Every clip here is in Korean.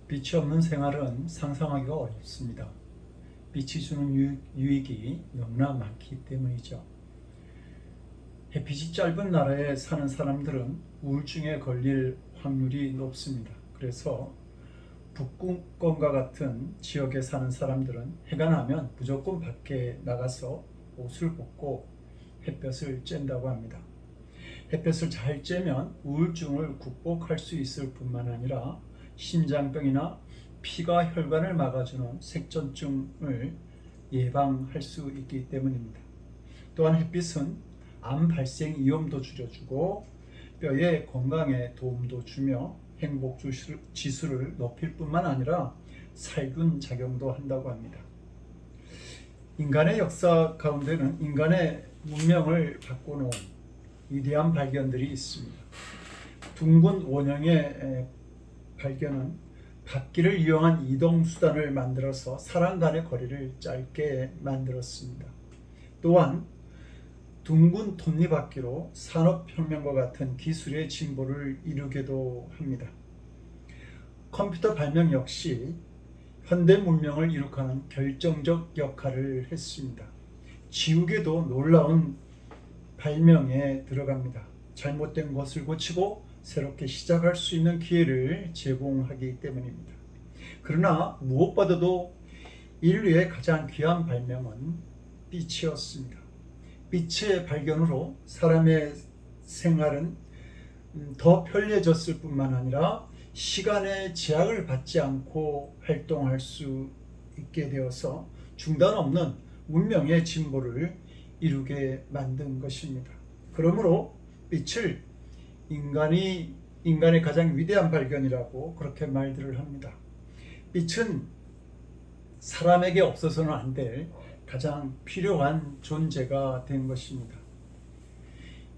빛이 없는 생활은 상상하기가 어렵습니다. 빛이 주는 유익이 너무나 많기 때문이죠. 햇빛이 짧은 나라에 사는 사람들은 우울증에 걸릴 확률이 높습니다. 그래서 북극권과 같은 지역에 사는 사람들은 해가 나면 무조건 밖에 나가서 옷을 벗고 햇볕을 쬐다고 합니다. 햇볕을 잘 쬐면 우울증을 극복할 수 있을 뿐만 아니라 심장병이나 피가 혈관을 막아주는 색전증을 예방할 수 있기 때문입니다. 또한 햇빛은 암 발생 위험도 줄여주고 뼈의 건강에 도움도 주며 행복 지수를 높일 뿐만 아니라 살균 작용도 한다고 합니다. 인간의 역사 가운데는 인간의 문명을 바꿔놓은 위대한 발견들이 있습니다. 둥근 원형의 발견은 바퀴를 이용한 이동수단을 만들어서 사람 간의 거리를 짧게 만들었습니다. 또한 둥근 톱니바퀴로 산업혁명과 같은 기술의 진보를 이루기도 합니다. 컴퓨터 발명 역시 현대 문명을 이룩하는 결정적 역할을 했습니다. 지우개도 놀라운 발명에 들어갑니다. 잘못된 것을 고치고 새롭게 시작할 수 있는 기회를 제공하기 때문입니다. 그러나 무엇보다도 인류의 가장 귀한 발명은 빛이었습니다. 빛의 발견으로 사람의 생활은 더 편리해졌을 뿐만 아니라 시간의 제약을 받지 않고 활동할 수 있게 되어서 중단 없는 문명의 진보를 이루게 만든 것입니다. 그러므로 빛을 인간의 가장 위대한 발견이라고 그렇게 말들을 합니다. 빛은 사람에게 없어서는 안 될 가장 필요한 존재가 된 것입니다.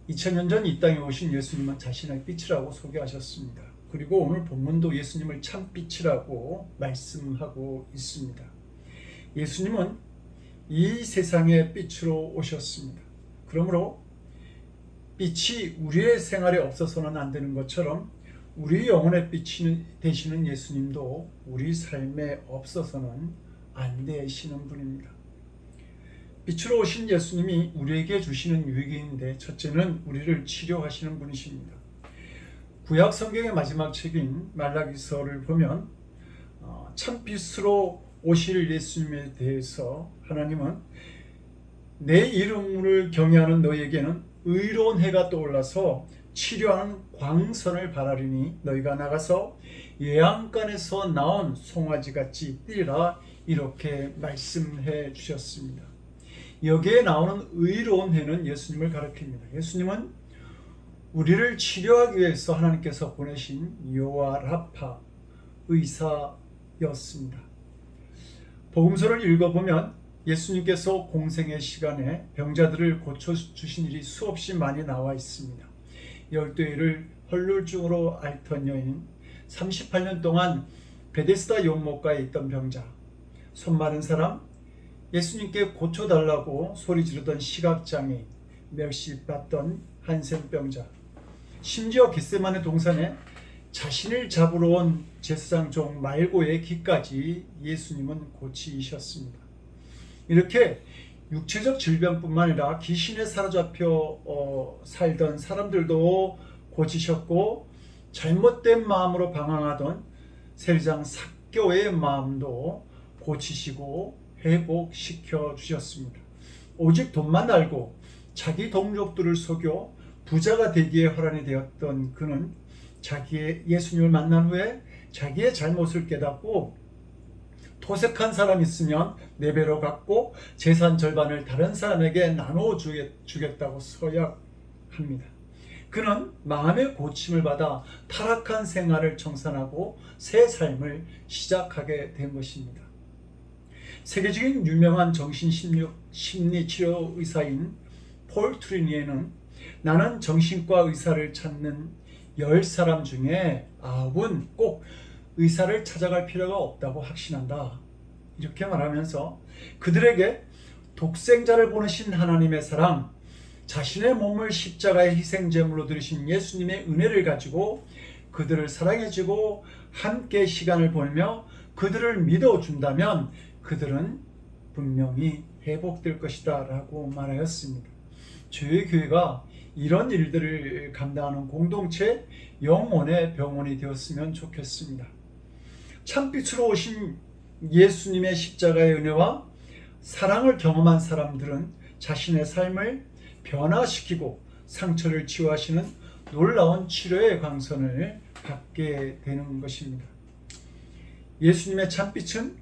2000년 전 이 땅에 오신 예수님은 자신을 빛이라고 소개하셨습니다. 그리고 오늘 본문도 예수님을 참빛이라고 말씀하고 있습니다. 예수님은 이 세상의 빛으로 오셨습니다. 그러므로 빛이 우리의 생활에 없어서는 안 되는 것처럼 우리 영혼의 빛이 되시는 예수님도 우리 삶에 없어서는 안 되시는 분입니다. 빛으로 오신 예수님이 우리에게 주시는 유익인데, 첫째는 우리를 치료하시는 분이십니다. 구약 성경의 마지막 책인 말라기서를 보면 참빛으로 오실 예수님에 대해서 하나님은 내 이름을 경외하는 너에게는 의로운 해가 떠올라서 치료하는 광선을 발하리니 너희가 나가서 예양간에서 나온 송아지같이 뛰리라, 이렇게 말씀해 주셨습니다. 여기에 나오는 의로운 해는 예수님을 가리킵니다. 예수님은 우리를 치료하기 위해서 하나님께서 보내신 여호와 라파 의사였습니다. 복음서를 읽어보면 예수님께서 공생의 시간에 병자들을 고쳐주신 일이 수없이 많이 나와 있습니다. 12일을 헐룰증으로 앓던 여인, 38년 동안 베데스다 용목가에 있던 병자, 손 마른 사람, 예수님께 고쳐달라고 소리 지르던 시각장애인, 멸시받던 한센병자, 심지어 겟세마네 동산에 자신을 잡으러 온 제사장 종 말고의 기까지 예수님은 고치셨습니다. 이렇게 육체적 질병뿐만 아니라 귀신에 사로잡혀 살던 사람들도 고치셨고, 잘못된 마음으로 방황하던 세리장 삭개오의 마음도 고치시고 회복시켜 주셨습니다. 오직 돈만 알고 자기 동족들을 속여 부자가 되기에 혈안이 되었던 그는 자기의 예수님을 만난 후에 자기의 잘못을 깨닫고 토색한 사람 있으면 4배로 갚고 재산 절반을 다른 사람에게 나눠 주겠다고 서약합니다. 그는 마음의 고침을 받아 타락한 생활을 청산하고 새 삶을 시작하게 된 것입니다. 세계적인 유명한 정신심리치료 의사인 폴 트리니에는 나는 정신과 의사를 찾는 10사람 중에 9은 꼭 의사를 찾아갈 필요가 없다고 확신한다, 이렇게 말하면서 그들에게 독생자를 보내신 하나님의 사랑, 자신의 몸을 십자가의 희생제물로 드리신 예수님의 은혜를 가지고 그들을 사랑해주고 함께 시간을 보내며 그들을 믿어준다면 그들은 분명히 회복될 것이다 라고 말하였습니다. 저희 교회가 이런 일들을 감당하는 공동체, 영혼의 병원이 되었으면 좋겠습니다. 참빛으로 오신 예수님의 십자가의 은혜와 사랑을 경험한 사람들은 자신의 삶을 변화시키고 상처를 치유하시는 놀라운 치료의 광선을 받게 되는 것입니다. 예수님의 참빛은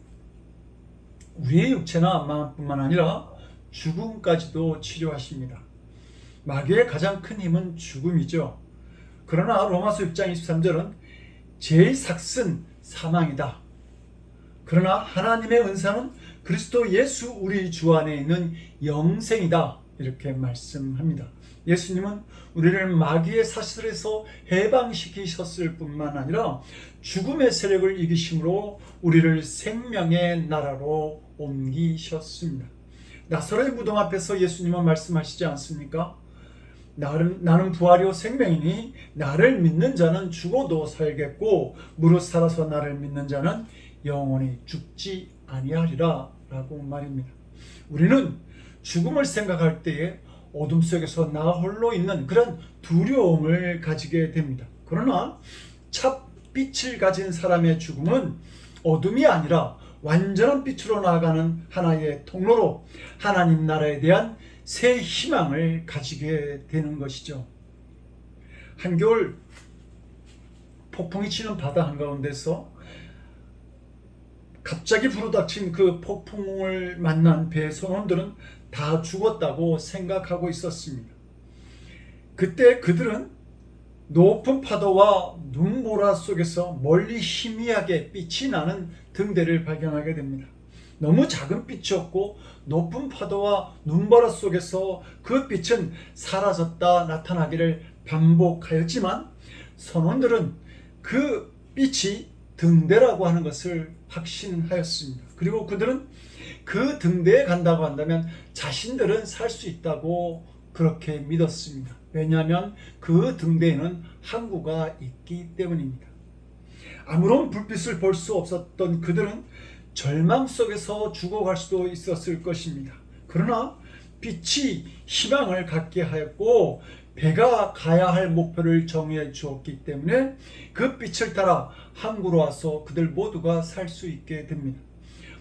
우리의 육체나 마음뿐만 아니라 죽음까지도 치료하십니다. 마귀의 가장 큰 힘은 죽음이죠. 그러나 로마서 6장 23절은 제일 삭은 사망이다. 그러나 하나님의 은사는 그리스도 예수 우리 주 안에 있는 영생이다. 이렇게 말씀합니다. 예수님은 우리를 마귀의 사슬에서 해방시키셨을 뿐만 아니라 죽음의 세력을 이기심으로 우리를 생명의 나라로 옮기셨습니다. 나사로의 무덤 앞에서 예수님은 말씀하시지 않습니까? 나는 부활이요 생명이니 나를 믿는 자는 죽어도 살겠고 무릇 살아서 나를 믿는 자는 영원히 죽지 아니하리라 라고 말입니다. 우리는 죽음을 생각할 때에 어둠 속에서 나 홀로 있는 그런 두려움을 가지게 됩니다. 그러나 찻빛을 가진 사람의 죽음은 어둠이 아니라 완전한 빛으로 나아가는 하나의 통로로 하나님 나라에 대한 새 희망을 가지게 되는 것이죠. 한겨울 폭풍이 치는 바다 한가운데서 갑자기 불어닥친 그 폭풍을 만난 배의 선원들은 다 죽었다고 생각하고 있었습니다. 그때 그들은 높은 파도와 눈보라 속에서 멀리 희미하게 빛이 나는 등대를 발견하게 됩니다. 너무 작은 빛이었고 높은 파도와 눈보라 속에서 그 빛은 사라졌다 나타나기를 반복하였지만 선원들은 그 빛이 등대라고 하는 것을 확신하였습니다. 그리고 그들은 그 등대에 간다고 한다면 자신들은 살 수 있다고 그렇게 믿었습니다. 왜냐하면 그 등대에는 항구가 있기 때문입니다. 아무런 불빛을 볼 수 없었던 그들은 절망 속에서 죽어갈 수도 있었을 것입니다. 그러나 빛이 희망을 갖게 하였고 배가 가야 할 목표를 정해 주었기 때문에 그 빛을 따라 항구로 와서 그들 모두가 살 수 있게 됩니다.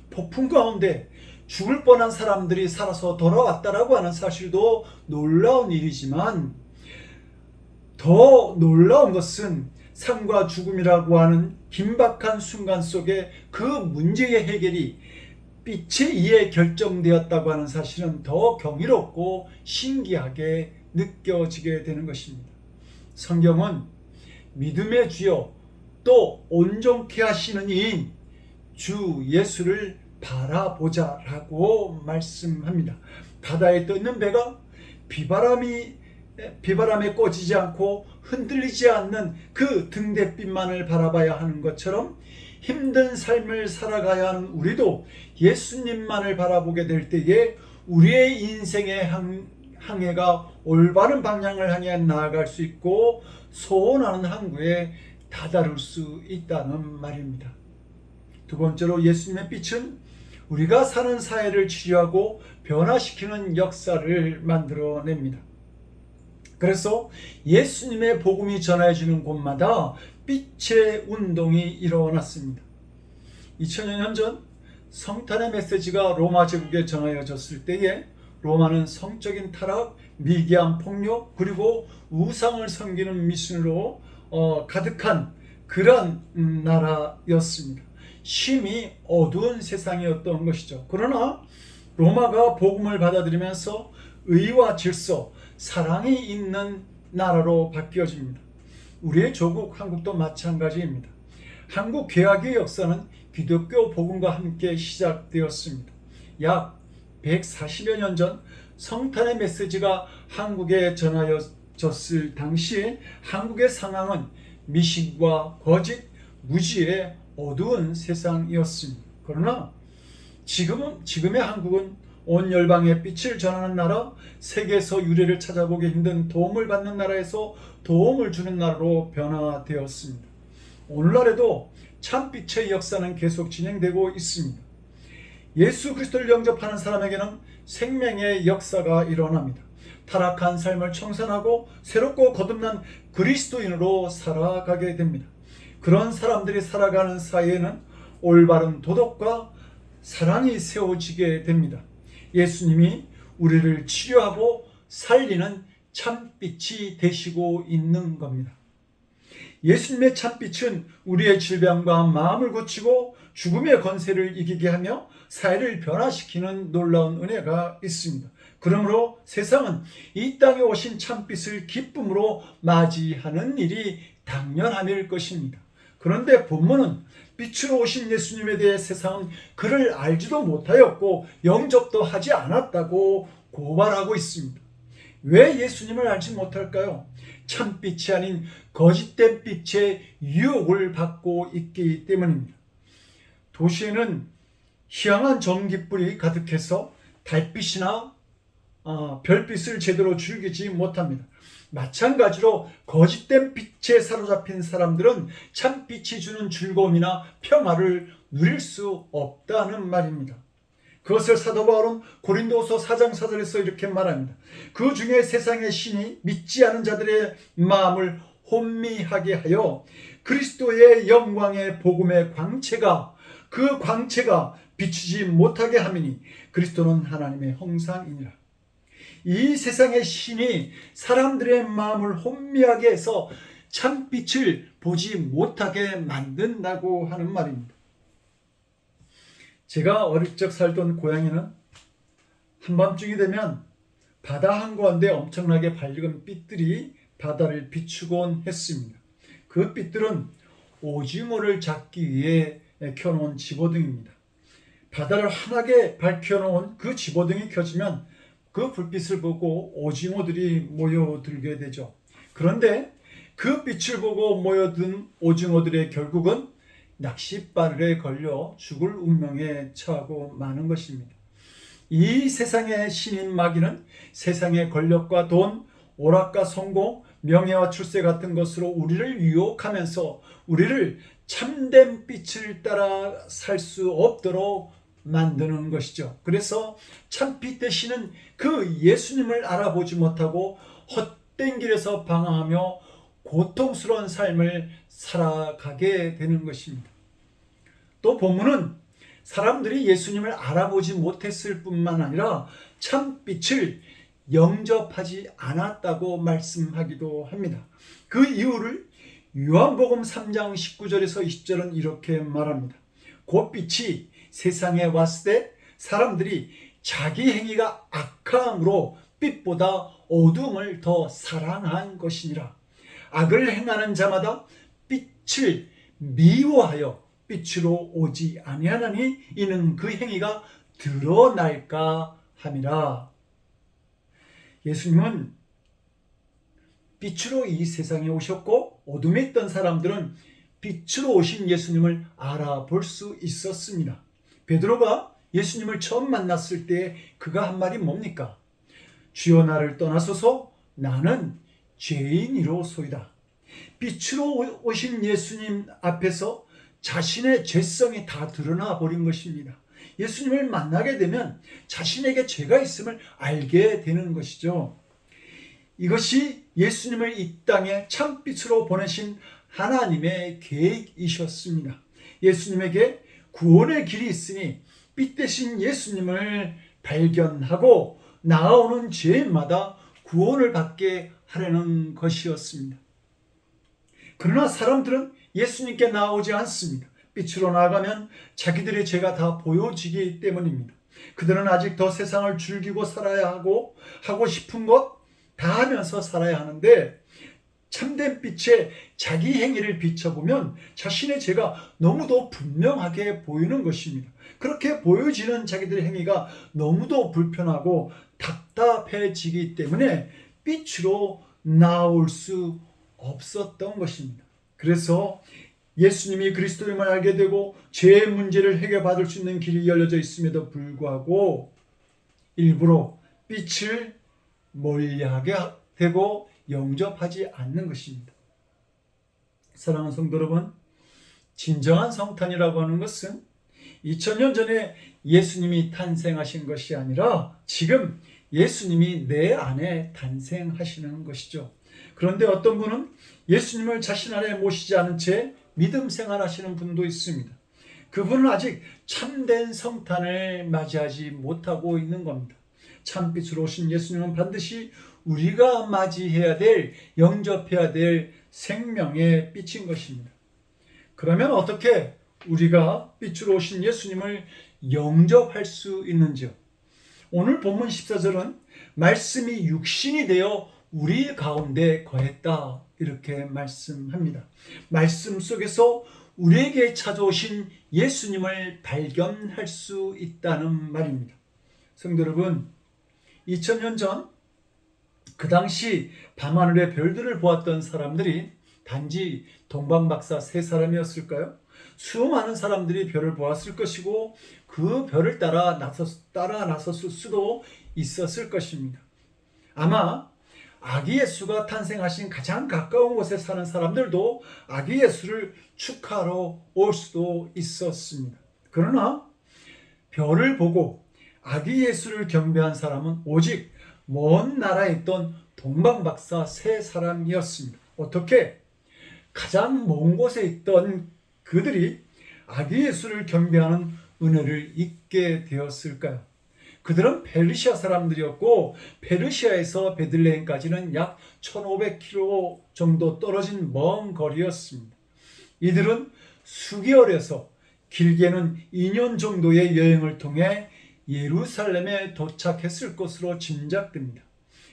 폭풍 가운데 죽을 뻔한 사람들이 살아서 돌아왔다라고 하는 사실도 놀라운 일이지만 더 놀라운 것은 삶과 죽음이라고 하는 긴박한 순간 속에 그 문제의 해결이 빛에 의해 결정되었다고 하는 사실은 더 경이롭고 신기하게 느껴지게 되는 것입니다. 성경은 믿음의 주여 또 온전케 하시는 이인 주 예수를 바라보자 라고 말씀합니다. 바다에 떠있는 배가 비바람에 꺼지지 않고 흔들리지 않는 그 등대빛만을 바라봐야 하는 것처럼 힘든 삶을 살아가야 하는 우리도 예수님만을 바라보게 될 때에 우리의 인생의 항해가 올바른 방향을 향해 나아갈 수 있고 소원하는 항구에 다다를 수 있다는 말입니다. 두 번째로 예수님의 빛은 우리가 사는 사회를 치유하고 변화시키는 역사를 만들어냅니다. 그래서 예수님의 복음이 전해지는 곳마다 빛의 운동이 일어났습니다. 2000년 전 성탄의 메시지가 로마 제국에 전하여졌을 때에 로마는 성적인 타락, 미개한 폭력, 그리고 우상을 섬기는 미신으로 가득한 그런 나라였습니다. 심히 어두운 세상이었던 것이죠. 그러나 로마가 복음을 받아들이면서 의와 질서, 사랑이 있는 나라로 바뀌어집니다. 우리의 조국 한국도 마찬가지입니다. 한국 개화의 역사는 기독교 복음과 함께 시작되었습니다. 약 140여 년 전 성탄의 메시지가 한국에 전하여졌을 당시 한국의 상황은 미신과 거짓, 무지의 어두운 세상이었습니다. 그러나 지금의 한국은 온 열방에 빛을 전하는 나라, 세계에서 유래를 찾아보기 힘든 도움을 받는 나라에서 도움을 주는 나라로 변화되었습니다. 오늘날에도 참빛의 역사는 계속 진행되고 있습니다. 예수 그리스도를 영접하는 사람에게는 생명의 역사가 일어납니다. 타락한 삶을 청산하고 새롭고 거듭난 그리스도인으로 살아가게 됩니다. 그런 사람들이 살아가는 사이에는 올바른 도덕과 사랑이 세워지게 됩니다. 예수님이 우리를 치료하고 살리는 참빛이 되시고 있는 겁니다. 예수님의 참빛은 우리의 질병과 마음을 고치고 죽음의 권세를 이기게 하며 사회를 변화시키는 놀라운 은혜가 있습니다. 그러므로 세상은 이 땅에 오신 참빛을 기쁨으로 맞이하는 일이 당연함일 것입니다. 그런데 본문은 빛으로 오신 예수님에 대해 세상은 그를 알지도 못하였고 영접도 하지 않았다고 고발하고 있습니다. 왜 예수님을 알지 못할까요? 참빛이 아닌 거짓된 빛의 유혹을 받고 있기 때문입니다. 도시에는 희한한 전깃불이 가득해서 달빛이나 별빛을 제대로 즐기지 못합니다. 마찬가지로 거짓된 빛에 사로잡힌 사람들은 참빛이 주는 즐거움이나 평화를 누릴 수 없다는 말입니다. 그것을 사도 바울은 고린도서 4장 4절에서 이렇게 말합니다. 그 중에 세상의 신이 믿지 않은 자들의 마음을 혼미하게 하여 그리스도의 영광의 복음의 광채가 그 광채가 비추지 못하게 하미니 그리스도는 하나님의 형상이니라. 이 세상의 신이 사람들의 마음을 혼미하게 해서 참빛을 보지 못하게 만든다고 하는 말입니다. 제가 어릴 적 살던 고향에는 한밤중이 되면 바다 한가운데 엄청나게 밝은 빛들이 바다를 비추곤 했습니다. 그 빛들은 오징어를 잡기 위해 켜놓은 집어등입니다. 바다를 환하게 밝혀놓은 그 집어등이 켜지면 그 불빛을 보고 오징어들이 모여들게 되죠. 그런데 그 빛을 보고 모여든 오징어들의 결국은 낚싯바늘에 걸려 죽을 운명에 처하고 마는 것입니다. 이 세상의 신인 마귀는 세상의 권력과 돈, 오락과 성공, 명예와 출세 같은 것으로 우리를 유혹하면서 우리를 참된 빛을 따라 살 수 없도록 만드는 것이죠. 그래서 참빛 되시는 그 예수님을 알아보지 못하고 헛된 길에서 방황하며 고통스러운 삶을 살아가게 되는 것입니다. 또 본문은 사람들이 예수님을 알아보지 못했을 뿐만 아니라 참빛을 영접하지 않았다고 말씀하기도 합니다. 그 이유를 요한복음 3장 19절에서 20절은 이렇게 말합니다. 그 빛이 세상에 왔을 때 사람들이 자기 행위가 악함으로 빛보다 어둠을 더 사랑한 것이니라. 악을 행하는 자마다 빛을 미워하여 빛으로 오지 아니하나니 이는 그 행위가 드러날까 함이라. 예수님은 빛으로 이 세상에 오셨고 어둠에 있던 사람들은 빛으로 오신 예수님을 알아볼 수 있었습니다. 베드로가 예수님을 처음 만났을 때 그가 한 말이 뭡니까? 주여 나를 떠나소서 나는 죄인이로소이다. 빛으로 오신 예수님 앞에서 자신의 죄성이 다 드러나 버린 것입니다. 예수님을 만나게 되면 자신에게 죄가 있음을 알게 되는 것이죠. 이것이 예수님을 이 땅에 참빛으로 보내신 하나님의 계획이셨습니다. 예수님에게 구원의 길이 있으니 빛 대신 예수님을 발견하고 나아오는 죄인마다 구원을 받게 하려는 것이었습니다. 그러나 사람들은 예수님께 나오지 않습니다. 빛으로 나아가면 자기들의 죄가 다 보여지기 때문입니다. 그들은 아직 더 세상을 즐기고 살아야 하고 싶은 것 다 하면서 살아야 하는데 참된 빛에 자기 행위를 비춰보면 자신의 죄가 너무도 분명하게 보이는 것입니다. 그렇게 보여지는 자기들의 행위가 너무도 불편하고 답답해지기 때문에 빛으로 나올 수 없었던 것입니다. 그래서 예수님이 그리스도임을 알게 되고 죄의 문제를 해결받을 수 있는 길이 열려져 있음에도 불구하고 일부러 빛을 멀리하게 되고 영접하지 않는 것입니다. 사랑하는 성도 여러분, 진정한 성탄이라고 하는 것은 2000년 전에 예수님이 탄생하신 것이 아니라 지금 예수님이 내 안에 탄생하시는 것이죠. 그런데 어떤 분은 예수님을 자신 안에 모시지 않은 채 믿음 생활하시는 분도 있습니다. 그분은 아직 참된 성탄을 맞이하지 못하고 있는 겁니다. 참빛으로 오신 예수님은 반드시 우리가 맞이해야 될, 영접해야 될 생명의 빛인 것입니다. 그러면 어떻게 우리가 빛으로 오신 예수님을 영접할 수 있는지요? 오늘 본문 14절은 말씀이 육신이 되어 우리 가운데 거했다, 이렇게 말씀합니다. 말씀 속에서 우리에게 찾아오신 예수님을 발견할 수 있다는 말입니다. 성도 여러분, 2000년 전 그 당시 밤하늘의 별들을 보았던 사람들이 단지 동방박사 3사람이었을까요? 수많은 사람들이 별을 보았을 것이고 그 별을 따라 나섰을 수도 있었을 것입니다. 아마 아기 예수가 탄생하신 가장 가까운 곳에 사는 사람들도 아기 예수를 축하하러 올 수도 있었습니다. 그러나 별을 보고 아기 예수를 경배한 사람은 오직 먼 나라에 있던 동방박사 3사람이었습니다. 어떻게? 가장 먼 곳에 있던 그들이 아기 예수를 경배하는 은혜를 잊게 되었을까요? 그들은 페르시아 사람들이었고 페르시아에서 베들레헴까지는 약 1500km 정도 떨어진 먼 거리였습니다. 이들은 수개월에서 길게는 2년 정도의 여행을 통해 예루살렘에 도착했을 것으로 짐작됩니다.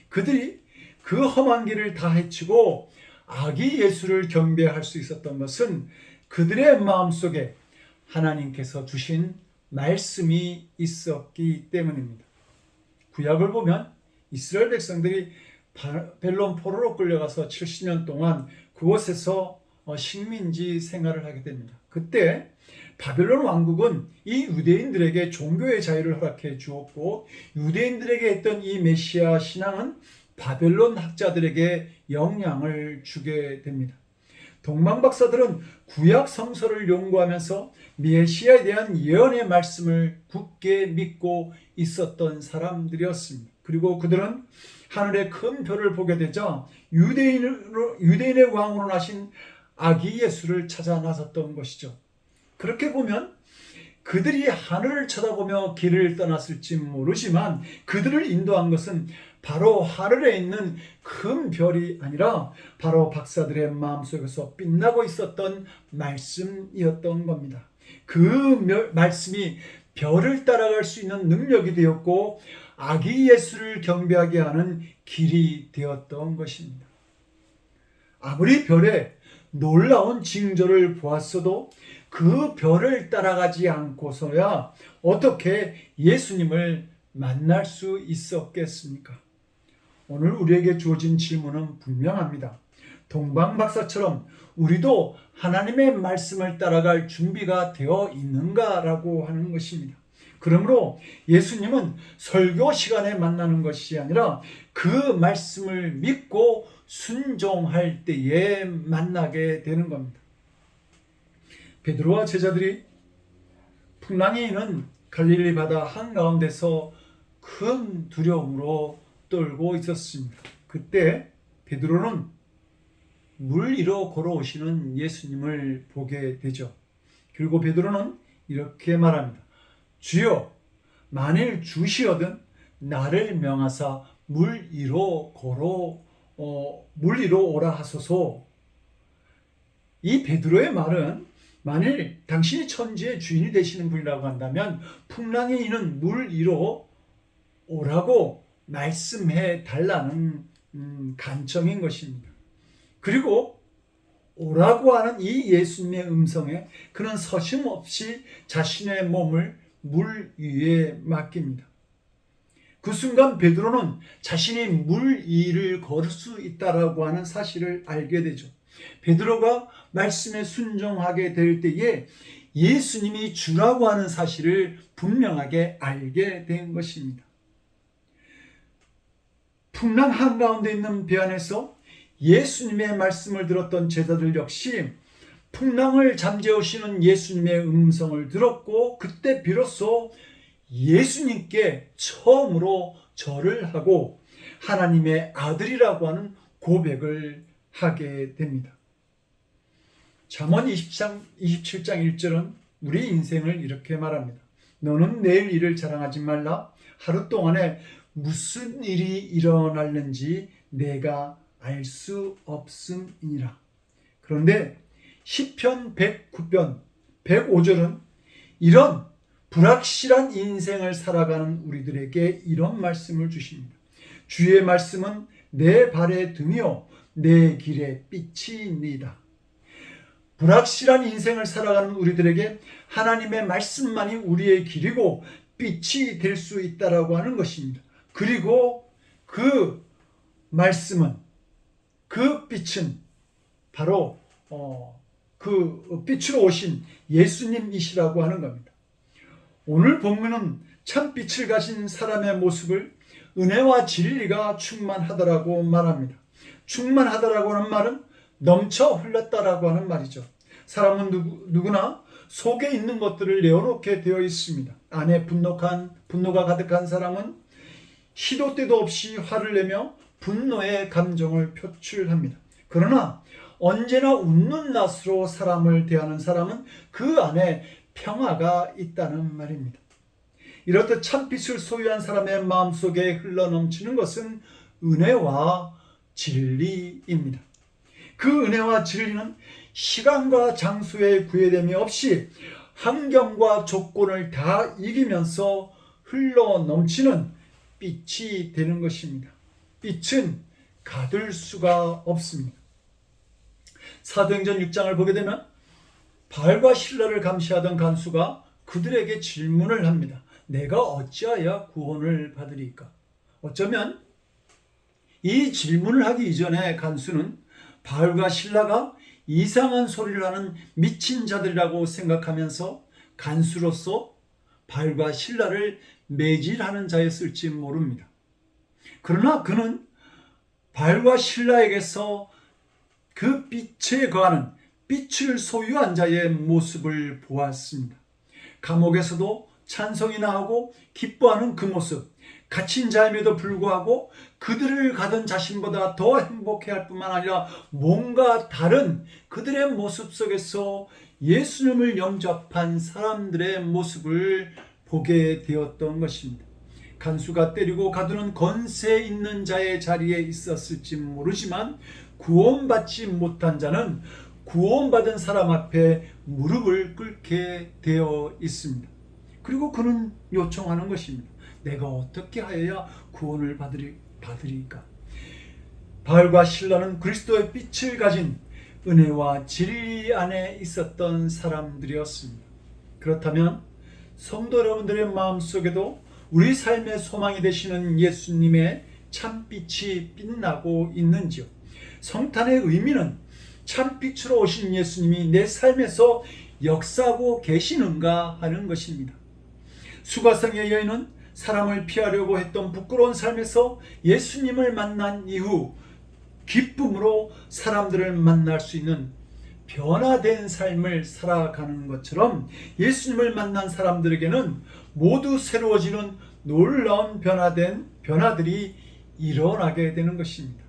그들이 그 험한 길을 다 헤치고 아기 예수를 경배할 수 있었던 것은 그들의 마음속에 하나님께서 주신 말씀이 있었기 때문입니다. 구약을 보면 이스라엘 백성들이 바벨론 포로로 끌려가서 70년 동안 그곳에서 식민지 생활을 하게 됩니다. 그때 바벨론 왕국은 이 유대인들에게 종교의 자유를 허락해 주었고 유대인들에게 했던 이 메시아 신앙은 바벨론 학자들에게 영향을 주게 됩니다. 동방박사들은 구약 성서를 연구하면서 메시아에 대한 예언의 말씀을 굳게 믿고 있었던 사람들이었습니다. 그리고 그들은 하늘의 큰 별을 보게 되자 유대인의 왕으로 나신 아기 예수를 찾아 나섰던 것이죠. 그렇게 보면 그들이 하늘을 쳐다보며 길을 떠났을지 모르지만 그들을 인도한 것은 바로 하늘에 있는 큰 별이 아니라 바로 박사들의 마음속에서 빛나고 있었던 말씀이었던 겁니다. 그 말씀이 별을 따라갈 수 있는 능력이 되었고 아기 예수를 경배하게 하는 길이 되었던 것입니다. 아무리 별에 놀라운 징조를 보았어도 그 별을 따라가지 않고서야 어떻게 예수님을 만날 수 있었겠습니까? 오늘 우리에게 주어진 질문은 분명합니다. 동방박사처럼 우리도 하나님의 말씀을 따라갈 준비가 되어 있는가라고 하는 것입니다. 그러므로 예수님은 설교 시간에 만나는 것이 아니라 그 말씀을 믿고 순종할 때에 만나게 되는 겁니다. 베드로와 제자들이 풍랑이 있는 갈릴리 바다 한가운데서 큰 두려움으로 떨고 있었습니다. 그때 베드로는 물 위로 걸어오시는 예수님을 보게 되죠. 그리고 베드로는 이렇게 말합니다. 주여, 만일 주시거든 나를 명하사 물 위로 오라 하소서. 이 베드로의 말은 만일 당신이 천지의 주인이 되시는 분이라고 한다면 풍랑이 있는 물 위로 오라고 말씀해 달라는 간청인 것입니다. 그리고 오라고 하는 이 예수님의 음성에 그는 서심없이 자신의 몸을 물 위에 맡깁니다. 그 순간 베드로는 자신이 물 위를 걸을 수 있다라고 하는 사실을 알게 되죠. 베드로가 말씀에 순종하게 될 때에 예수님이 주라고 하는 사실을 분명하게 알게 된 것입니다. 풍랑 한가운데 있는 배 안에서 예수님의 말씀을 들었던 제자들 역시 풍랑을 잠재우시는 예수님의 음성을 들었고, 그때 비로소 예수님께 처음으로 절을 하고 하나님의 아들이라고 하는 고백을 하게 됩니다. 잠언 27장 1절은 우리 인생을 이렇게 말합니다. 너는 내일 일을 자랑하지 말라. 하루 동안에 무슨 일이 일어날는지 내가 알 수 없음이니라. 그런데 시편 109편 105절은 이런 불확실한 인생을 살아가는 우리들에게 이런 말씀을 주십니다. 주의 말씀은 내 발의 등이요 내 길의 빛이니이다. 불확실한 인생을 살아가는 우리들에게 하나님의 말씀만이 우리의 길이고 빛이 될 수 있다라고 하는 것입니다. 그리고 그 말씀은, 그 빛은 바로 그 빛으로 오신 예수님이시라고 하는 겁니다. 오늘 본문은 참 빛을 가진 사람의 모습을 은혜와 진리가 충만하다라고 말합니다. 충만하다라고 하는 말은 넘쳐 흘렀다라고 하는 말이죠. 사람은 누구나 속에 있는 것들을 내어놓게 되어 있습니다. 안에 분노가 가득한 사람은 시도 때도 없이 화를 내며 분노의 감정을 표출합니다. 그러나 언제나 웃는 낯으로 사람을 대하는 사람은 그 안에 평화가 있다는 말입니다. 이렇듯 참빛을 소유한 사람의 마음속에 흘러넘치는 것은 은혜와 진리입니다. 그 은혜와 진리는 시간과 장소의 구애됨이 없이 환경과 조건을 다 이기면서 흘러넘치는 빛이 되는 것입니다. 빛은 가둘 수가 없습니다. 사도행전 6장을 보게 되면 바울과 실라를 감시하던 간수가 그들에게 질문을 합니다. 내가 어찌하여 구원을 받으리까? 어쩌면 이 질문을 하기 이전에 간수는 바울과 실라가 이상한 소리를 하는 미친 자들이라고 생각하면서 간수로서 바울과 실라를 매질하는 자였을지 모릅니다. 그러나 그는 바울과 실라에게서 그 빛에 거하는 빛을 소유한 자의 모습을 보았습니다. 감옥에서도 찬송이 나오고 기뻐하는 그 모습, 갇힌 자임에도 불구하고 그들을 가던 자신보다 더 행복해할 뿐만 아니라 뭔가 다른 그들의 모습 속에서 예수님을 영접한 사람들의 모습을 보게 되었던 것입니다. 간수가 때리고 가두는 권세 있는 자의 자리에 있었을지 모르지만 구원받지 못한 자는 구원받은 사람 앞에 무릎을 꿇게 되어 있습니다. 그리고 그는 요청하는 것입니다. 내가 어떻게 하여야 구원을 받으리까? 바울과 실라는 그리스도의 빛을 가진 은혜와 진리 안에 있었던 사람들이었습니다. 그렇다면 성도 여러분들의 마음속에도 우리 삶의 소망이 되시는 예수님의 참빛이 빛나고 있는지요? 성탄의 의미는 참빛으로 오신 예수님이 내 삶에서 역사하고 계시는가 하는 것입니다. 수가성의 여인은 사람을 피하려고 했던 부끄러운 삶에서 예수님을 만난 이후 기쁨으로 사람들을 만날 수 있는 변화된 삶을 살아가는 것처럼 예수님을 만난 사람들에게는 모두 새로워지는 놀라운 변화들이 일어나게 되는 것입니다.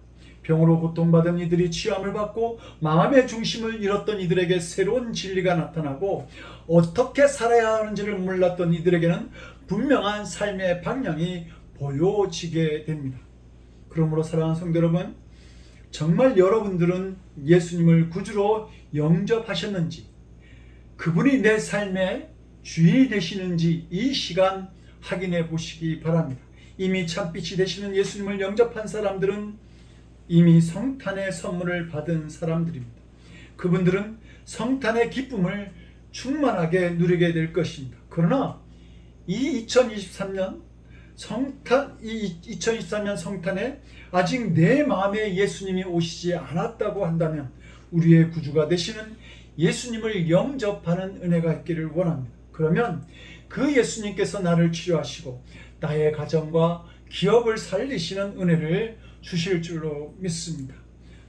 병으로 고통받은 이들이 치유함을 받고 마음의 중심을 잃었던 이들에게 새로운 진리가 나타나고 어떻게 살아야 하는지를 몰랐던 이들에게는 분명한 삶의 방향이 보여지게 됩니다. 그러므로 사랑하는 성도 여러분, 정말 여러분들은 예수님을 구주로 영접하셨는지, 그분이 내 삶의 주인이 되시는지 이 시간 확인해 보시기 바랍니다. 이미 참빛이 되시는 예수님을 영접한 사람들은 이미 성탄의 선물을 받은 사람들입니다. 그분들은 성탄의 기쁨을 충만하게 누리게 될 것입니다. 그러나 이 2023년 성탄에 아직 내 마음에 예수님이 오시지 않았다고 한다면 우리의 구주가 되시는 예수님을 영접하는 은혜가 있기를 원합니다. 그러면 그 예수님께서 나를 치유하시고 나의 가정과 기업을 살리시는 은혜를 주실 줄로 믿습니다.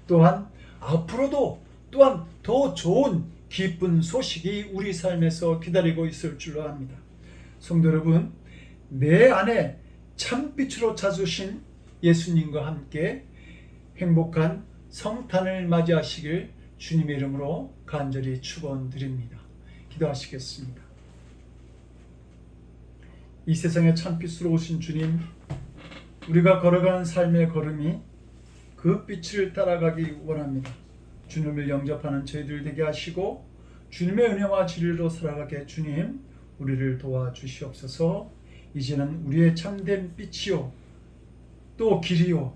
또한 앞으로도 또한 더 좋은 기쁜 소식이 우리 삶에서 기다리고 있을 줄로 압니다. 성도 여러분, 내 안에 참빛으로 찾으신 예수님과 함께 행복한 성탄을 맞이하시길 주님의 이름으로 간절히 축원드립니다. 기도하시겠습니다. 이 세상에 참빛으로 오신 주님, 우리가 걸어가는 삶의 걸음이 그 빛을 따라가기 원합니다. 주님을 영접하는 저희들 되게 하시고 주님의 은혜와 진리로 살아가게 주님 우리를 도와주시옵소서. 이제는 우리의 참된 빛이요 또 길이요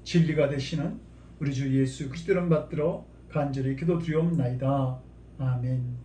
진리가 되시는 우리 주 예수 그리스도 이름 받들어 간절히 기도드리옵나이다. 아멘.